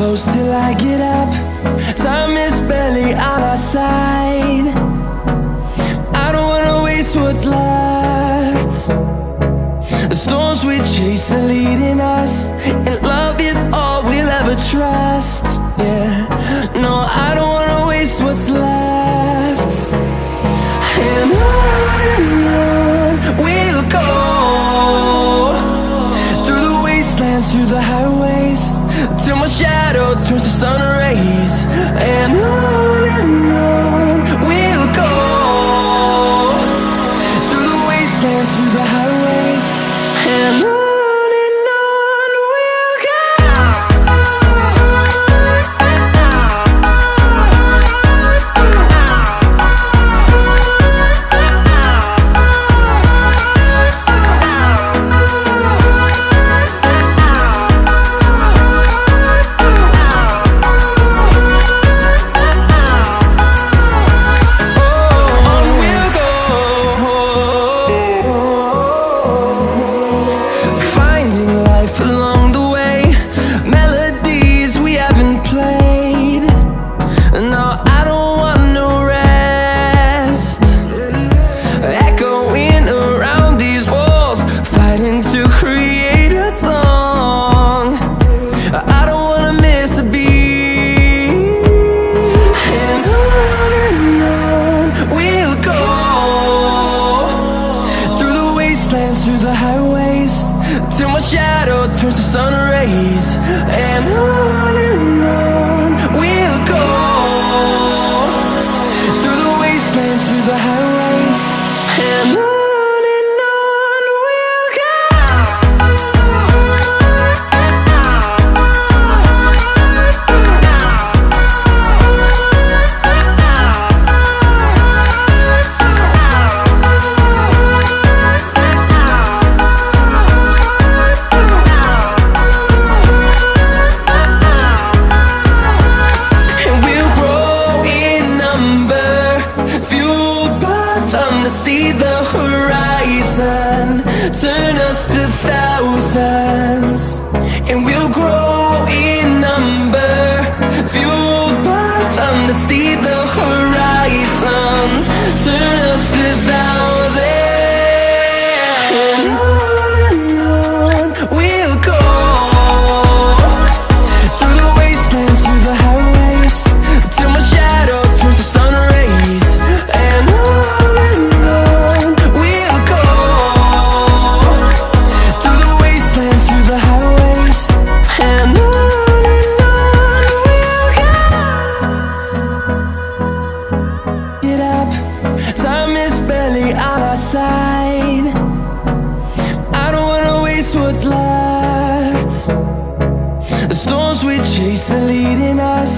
close till I get up. Time is barely on our side. I don't wanna waste what's left. The storms we chase are leading us, and love is all we'll ever trust. Yeah, no, I don't wanna waste what's left. And on we'll go, through the wastelands, through the highways, till my shadow turns to sun rays. And on we'll go, through the wastelands, through the highways, and on. Through the highways, till my shadow turns to sun rays. And on we'll go, through the wastelands, through the highways, and on. See the horizon turn us to thousands, and we'll grow in number, fueled by them. To see the horizon turn us to thousands, and on we'll go, through the wastelands, through the highways, till my shadow turns to sun rays. And time is barely on our side. I don't wanna waste what's left. The storms we chase are leading us,